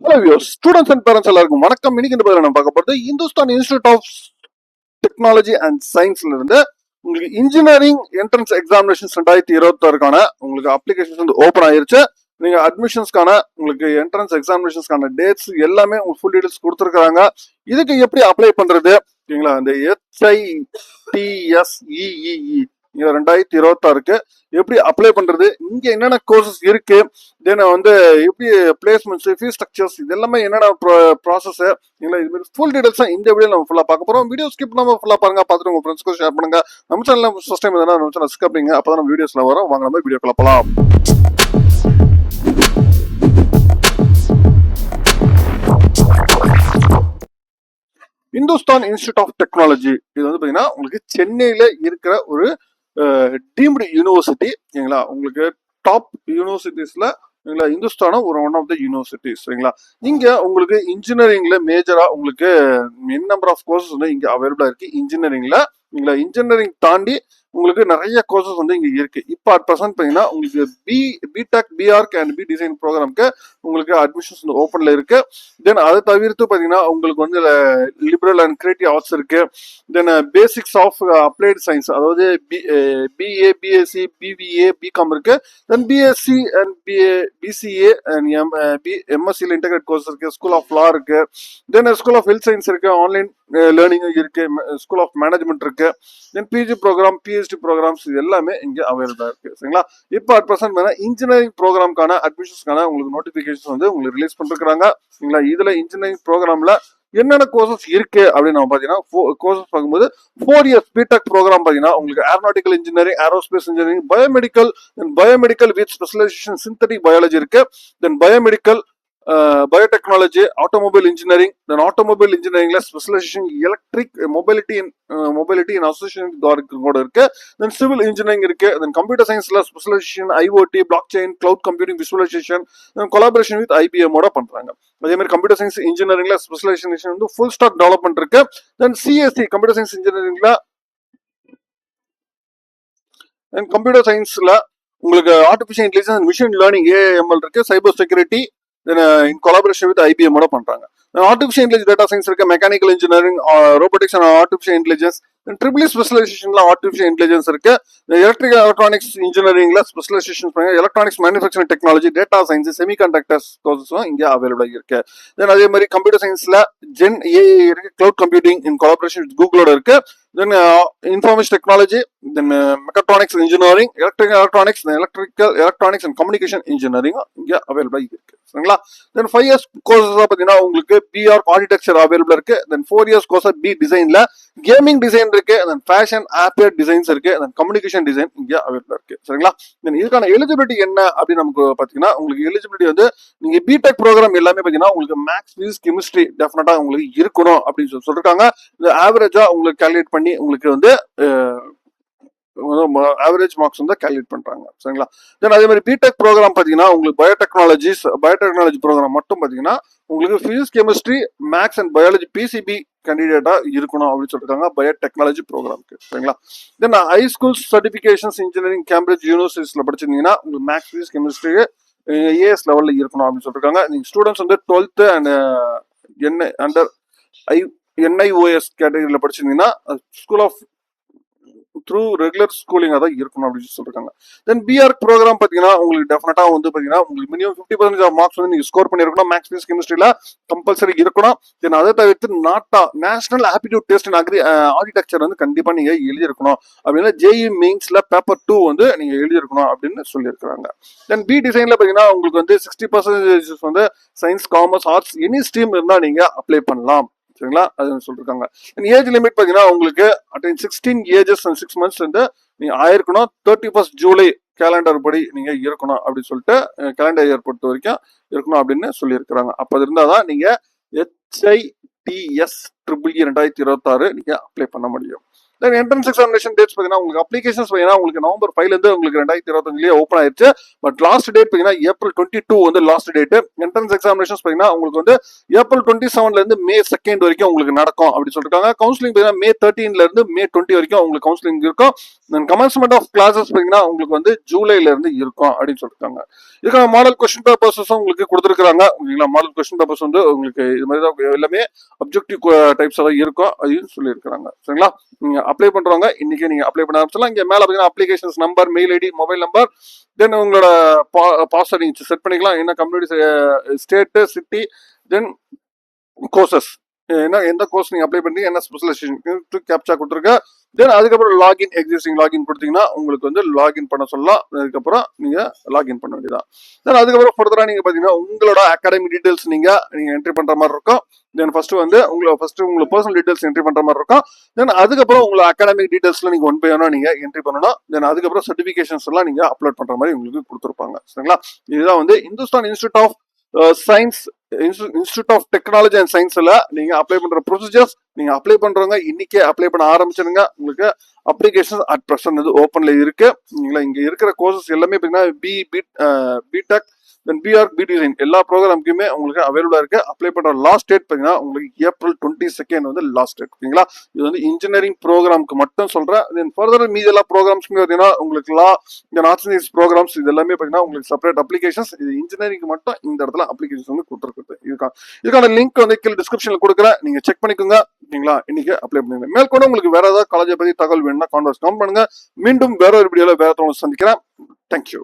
Hello viewers, students and parents எல்லாருக்கும் வணக்கம். இன்னைக்கு இந்த பதில நம்ம பார்க்க போறது Hindustan Institute of Technology and சயின்ஸ்ல இருந்து உங்களுக்கு இன்ஜினியரிங் என்ட்ரன்ஸ் எக்ஸாமினேஷன்ஸ் 2026க்கான உங்களுக்கு அப்ளிகேஷன்ஸ் வந்து ஓப்பன் ஆயிருச்சு. நீங்க அட்மிஷன்ஸ்க்கான உங்களுக்கு என்ட்ரன்ஸ் எக்ஸாமினேஷன்ஸ்க்கான டேட்ஸ் எல்லாமே உங்களுக்கு ஃபுல் டீடைல்ஸ் கொடுத்துருக்காங்க. இதுக்கு எப்படி அப்ளை பண்றது ஓகேங்களா? இந்த HITSEEE 2026க்கு எப்படி அப்ளை பண்றது, இங்க என்னென்ன கோர்சஸ் இருக்கு, தென் வந்து எப்படி பிளேஸ்மெண்ட்ஸ், ஃபீஸ் ஸ்ட்ரக்சர்ஸ், இது எல்லாமே என்னென்ன ப்ராசஸ், இது மாதிரி ஃபுல் டீடைல்ஸ் இந்த வீடியோ நம்ம ஃபுல்லா பார்க்க போறோம். வீடியோ ஸ்கிப் பண்ணாம ஃபுல்லா பாருங்க, பார்த்துட்டு உங்க ஃப்ரெண்ட்ஸ்க்கு ஷேர் பண்ணுங்க. நம்ம சேனல்ல ஃபர்ஸ்ட் டைம் இருந்தா நம்ம சேனல் சப்ஸ்கிரைப் பண்ணுங்க, அப்பதான் நம்ம வீடியோஸ்ல வரும். வாங்க நம்ம வீடியோக்குள்ள போலாம். இந்துஸ்தான் இன்ஸ்டியூட் ஆஃப் டெக்னாலஜி இது வந்து பாத்தீங்கன்னா உங்களுக்கு சென்னையில இருக்கிற ஒரு டீம்டு யூனிவர்சிட்டி. சரிங்களா? உங்களுக்கு டாப் யூனிவர்சிட்டிஸ்ல இந்துஸ்தானம் ஒரு ஒன் ஆஃப் த யூனிவர்சிட்டிஸ். சரிங்களா? இங்க உங்களுக்கு இன்ஜினியரிங்ல மேஜரா உங்களுக்கு என் நம்பர் ஆஃப் கோர்சஸ் வந்து இங்க அவைலபிளா இருக்கு. இன்ஜினியரிங்ல இன்ஜினியரிங் தாண்டி உங்களுக்கு நிறைய கோர்சஸ் வந்து இங்க இருக்கு. இப்போ அட் ப்ரெசென்ட் பாத்தீங்கன்னா உங்களுக்கு BTech, BArch and B design ப்ரோக்ராம்க்கு உங்களுக்கு அட்மிஷன்ஸ் வந்து ஓப்பன்ல இருக்கு. தென் அதை தவிர்த்து பாத்தீங்கன்னா உங்களுக்கு வந்து லிபரல் அண்ட் கிரியேட்டிவ் ஆர்ட்ஸ் இருக்கு. Then basics of applied science, அதாவது பிஏ, பிஎஸ்சி, பிவிஏ, பிகாம் இருக்கு. Then BSc and BCA and எம்எஸ்சியில் இன்டெகிரேட் கோர்ஸ் இருக்கு. ஸ்கூல் ஆஃப் லா இருக்கு. Then school of health science இருக்கு. ஆன்லைன் லேர்னிங் இருக்கு. ஸ்கூல் ஆஃப் மேனேஜ்மெண்ட் இருக்கு. Then PG program, PhD programs இது எல்லாமே இங்க அவைலபிளா இருக்கு. சரிங்களா? இப்போ அட் ப்ரெசென்ட் இன்ஜினியரிங் ப்ரோக்ராம்க்கான அட்மிஷன்ஸ்க்கான உங்களுக்கு நோட்டிபிகேஷன் வந்து உங்களுக்கு ரிலீஸ் பண்ணிருக்காங்க. சரிங்களா? இதுல இன்ஜினியரிங் ப்ரோக்ராம்ல என்னென்ன கோர்சஸ் இருக்கு அப்படின்னு நம்ம பாத்தீங்கன்னா கோர்சஸ் பார்க்கும்போது 4 இயர்ஸ் பிடெக் ப்ரோக்ராம் பாத்தீங்கன்னா உங்களுக்கு aeronautical engineering, aerospace engineering, biomedical with specialization synthetic biology இருக்கு. Then biomedical, biotechnology, automobile engineering, then automobile இன்ஜினியரிங்ல specialization electric mobility in association கூட இருக்கு. தென் சிவில் இன்ஜினியரிங் இருக்கு. தென் கம்ப்யூட்டர் சயின்ஸ்ல specialization IoT, blockchain, cloud computing, visualization, collaboration with IBM ஓட பண்றாங்க. அதே மாதிரி கம்ப்யூட்டர் சயின்ஸ் இன்ஜினியரிங்ல ஸ்பெஷலைசேஷன் வந்து ஃபுல் ஸ்டாக் டெவலப்மெண்ட் இருக்கு. தென் சிஎஸ்சி கம்ப்யூட்டர் சயின்ஸ் இன்ஜினியரிங்ல கம்ப்யூட்டர் சயின்ஸ்ல உங்களுக்கு artificial intelligence and machine learning AML இருக்கு. Cyber security in collaboration with IBM ஓட பண்றாங்க. ஆர்டிஃபிஷியல் இன்டெலிஜென்ஸ், டேட்டா சயின்ஸ் இருக்கு. Mechanical engineering, robotics and artificial intelligence, triple ஸ்பெஷலைசேஷன்ல artificial intelligence இருக்கு. எலக்ட்ரிக்கல் எலக்ட்ரானிக்ஸ் இன்ஜினியரிங்ல ஸ்பெஷலைசேஷன் பண்ணி electronics manufacturing technology, data science, semiconductors கோர்சஸும் இங்க அவைலபிளா இருக்கு. தென் அதே மாதிரி கம்ப்யூட்டர் சயின்ஸ்ல ஜென் AI இருக்கு. Cloud computing in collaboration with கூகுளோட இருக்கு. Then information technology, then mechatronics engineering, electronics and communication engineering இங்க அவைலபிளா இருக்கு. சரிங்களா? தென் 5 இயர்ஸ் கோர்சஸ் பாத்தீங்கன்னா உங்களுக்கு பிஆர் ஆர்கிடெக்சர் அவைலபிளா இருக்கு. தென் 4 இயர்ஸ் கோர்ஸ் பி டிசைன்ல கேமிங் டிசைன் இருக்கு. தென் ஃபேஷன் ஆப்பியர் டிசைன்ஸ் இருக்கு. தென் கம்யூனிகேஷன் டிசைன் இங்க அவைலபிளா இருக்கு. சரிங்களா? தென் இதுக்கான எலிஜிபிலிட்டி என்ன அப்படின்னு நமக்கு பாத்தீங்கன்னா உங்களுக்கு எலிஜிபிலிட்டி வந்து நீங்க பிடெக் ப்ரோக்ராம் எல்லாமே பாத்தீங்கன்னா உங்களுக்கு மேக்ஸ், பிசிக்ஸ், கெமிஸ்ட்ரி டெஃபினட்டா உங்களுக்கு இருக்கணும் அப்படின்னு சொல்லிருக்காங்க. இந்த ஆவரேஜா உங்களுக்கு கால்குலேட் பண்ணி உங்களுக்கு வந்து ஆவரேஜ் மார்க்ஸ் வந்து கால்குலேட் பண்றாங்க. சரிங்களா? தென் அதே மாதிரி பிடெக் ப்ரோக்ராம் பாத்தீங்கன்னா உங்களுக்கு பயோடெக்னாலஜி ப்ரோக்ராம் மட்டும் பாத்தீங்கன்னா உங்களுக்கு physics, chemistry, maths and biology PCB கேண்டிடேட்டா இருக்கணும் அப்படின்னு சொல்லிருக்காங்க பயோடெக்னாலஜி ப்ரோக்ராம்க்கு. சரிங்களா? Then high school certifications engineering Cambridge யூனிவர்சிட்டிஸ்ல படிச்சிருந்தீங்கன்னா உங்களுக்கு மேக்ஸ், பிசிக்ஸ், கெமிஸ்ட்ரி AS லெவல்ல இருக்கணும் அப்படின்னு சொல்லிருக்காங்க. நீங்க ஸ்டூடெண்ட்ஸ் வந்து 12th அண்ட் அண்டர் NIOS கேட்டகரியில படிச்சிருந்தீங்கன்னா school of through regular schooling தான் இருக்கணும் அப்படின்னு சொல்லிருக்காங்க. தென் பிஆர் ப்ரோக்ராம் பாத்தீங்கன்னா உங்களுக்கு டெஃபினட்டா வந்து பாத்தீங்கன்னா உங்களுக்கு மினிமம் 50% ஆஃப் மார்க்ஸ் வந்து நீங்க ஸ்கோர் பண்ணிருக்கணும். மேக்ஸ், பிசிக்ஸ், கெமிஸ்ட்ரியில கம்பல்சரி இருக்கணும். தென் அதை தவிர்த்து நேஷனல் ஆப்டிடியூட் டெஸ்ட் இன் ஆர்கிடெக்சர் வந்து கண்டிப்பா நீங்க எழுதியிருக்கணும். அப்படின்னா JEE மெயின்ஸ்ல பேப்பர் 2 வந்து நீங்க எழுதியிருக்கணும் அப்படின்னு சொல்லியிருக்காங்க. தென் பி டிசைன்ல பாத்தீங்கன்னா உங்களுக்கு வந்து 60% வந்து science, commerce, arts any stream இருந்தா நீங்க அப்ளை பண்ணலாம். சரிங்களா? அது சொல்லிருக்காங்க. ஏஜ் லிமிட் பாத்தீங்கன்னா உங்களுக்கு 16 ஏஜஸ் அண்ட் 6 months வந்து நீங்க ஆயிருக்கணும். 31st ஜூலை கேலண்டர் படி நீங்க இருக்கணும் அப்படின்னு சொல்லிட்டு கேலண்டர் இயர் பொறுத்த வரைக்கும் இருக்கணும் அப்படின்னு சொல்லியிருக்கிறாங்க. அப்ப இருந்தாதான் நீங்க HITS EEE 2026 நீங்க அப்ளை பண்ண முடியும். தென் என்ட்ரன்ஸ் எக்ஸாமினேஷன் டேட்ஸ் பார்த்தீங்கன்னா உங்களுக்கு அப்ளிகேஷன்ஸ் பார்த்தீங்கன்னா உங்களுக்கு நவம்பர் 5ல இருந்து உங்களுக்கு 2025 ஓப்பன் ஆயிருச்சு. பட் லாஸ்ட் டேட் பார்த்தீங்கன்னா ஏப்ரல் 22 வந்து லாஸ்ட் டேட். என்ட்ரன்ஸ் எக்ஸாமினேஷன்ஸ் பார்த்தீங்கன்னா உங்களுக்கு வந்து ஏப்ரல் 27ல இருந்து மே 2 வரைக்கும் உங்களுக்கு நடக்கும் அப்படின்னு சொல்லிருக்காங்க. கவுன்சிலிங் பார்த்தீங்கன்னா மே 13ல இருந்து மே 20 வரைக்கும் உங்களுக்கு கவுன்சிலிங் இருக்கும். தென் கமென்ஸ்மெண்ட் ஆஃப் கிளாஸஸ் பார்த்தீங்கன்னா உங்களுக்கு வந்து ஜூலைல இருந்து இருக்கும் அப்படின்னு சொல்லிருக்காங்க. இதுக்கான மாடல் கொஸ்டின் பேப்பர்ஸும் உங்களுக்கு கொடுத்துருக்காங்க. ஓகேங்களா, மாடல் கொஸ்டின் பேப்பர்ஸ் வந்து உங்களுக்கு இது மாதிரி தான் எல்லாமே அப்ஜெக்டிவ் டைப்ஸ் எல்லாம் இருக்கும் அதையும் சொல்லியிருக்காங்க. சரிங்களா, நீங்க அப்ளை பண்றவங்க இன்னைக்கு நீங்க அப்ளை பண்ண ஆரம்பிச்சலாம். இங்க மேல பாத்தீங்கன்னா applications number, mail ID, mobile number, then உங்களோட பாஸ்வேர்ட் நீங்க செட் பண்ணிக்கலாம். என்ன community, state, city, then courses, என்ன எந்த கோர்ஸ் நீங்க அப்ளை பண்ணி என்ன ஸ்பெஷலைசேஷன் கேப்சா கொடுத்துருக்க. தென் அதுக்கப்புறம் லாகின், எக்ஸிஸ்டிங் லாகின் கொடுத்தீங்கன்னா உங்களுக்கு வந்து லாகின் பண்ண சொல்லலாம். அதுக்கப்புறம் நீங்க லாகின் பண்ண வேண்டியதான். தென் அதுக்கப்புறம் ஃபர்தரா நீங்க பாத்தீங்கன்னா உங்களோட அகாடமிக் டீடைல்ஸ் நீங்க என்ட்ரி பண்ற மாதிரி இருக்கும். தென் ஃபர்ஸ்ட் வந்து உங்களோட பர்சனல் டீடைல்ஸ் என்ட்ரி பண்ற மாதிரி இருக்கும். தென் அதுக்கப்புறம் உங்களோட அகாடமிக் டீடைல்ஸ்ல நீங்க 1 by 1 நீங்க என்ட்ரி பண்ணணும். தென் அதுக்கப்புறம் சர்டிபிகேஷன்ஸ் எல்லாம் நீங்க அப்லோட் பண்ற மாதிரி உங்களுக்கு கொடுத்துருப்பாங்க. சரிங்களா, இதுதான் வந்து Hindustan Institute of Science, Institute of Technology and சயின்ஸ்ல நீங்க அப்ளை பண்ற ப்ரொசீஜர்ஸ். நீங்க அப்ளை பண்றவங்க இன்னைக்கே அப்ளை பண்ண ஆரம்பிச்சிருங்க. உங்களுக்கு அப்ளிகேஷன் அட் பிரசன்ட் வந்து ஓப்பன்ல இருக்கு. நீங்களா இங்க இருக்கிற கோர்சஸ் எல்லாமே பிடெக், தென் பிஆர்க், பி டிசைன் எல்லா ப்ரோக்ராமுக்குமே உங்களுக்கு அவைலபிளா இருக்கு. அப்ளை பண்ற லாஸ்ட் டேட் பார்த்தீங்கன்னா உங்களுக்கு ஏப்ரல் 22 வந்து லாஸ்ட் டேட். ஓகேங்களா, இது வந்து இன்ஜினியரிங் ப்ரோக்ராமுக்கு மட்டும் சொல்றேன். தென் ஃபர்தர் மீதி எல்லா ப்ரோக்ராம்ஸ்மே பார்த்தீங்கன்னா உங்களுக்கு law, then arts and science programs இது எல்லாமே பார்த்தீங்கன்னா உங்களுக்கு செப்பரேட் அப்ளிகேஷன்ஸ். இது இன்ஜினியரிங் மட்டும் இந்த இடத்துல அப்ளிகேஷன்ஸ் வந்து கொடுத்துருக்கு. இதுக்கான லிங்க் வந்து கீழே டிஸ்கிரிப்ஷன்ல கொடுக்குறேன், நீங்க செக் பண்ணிக்கோங்க. ஓகேங்களா, இன்னைக்கு அப்ளை பண்ணுங்க. மேற்கொண்டு உங்களுக்கு வேற ஏதாவது காலேஜை பத்தி தகவல் வேணும்னா கான்டாக்ட் பண்ணுங்க. மீண்டும் வேற ஒரு வீடியோல வேற சந்திக்கிறேன். தேங்க்யூ.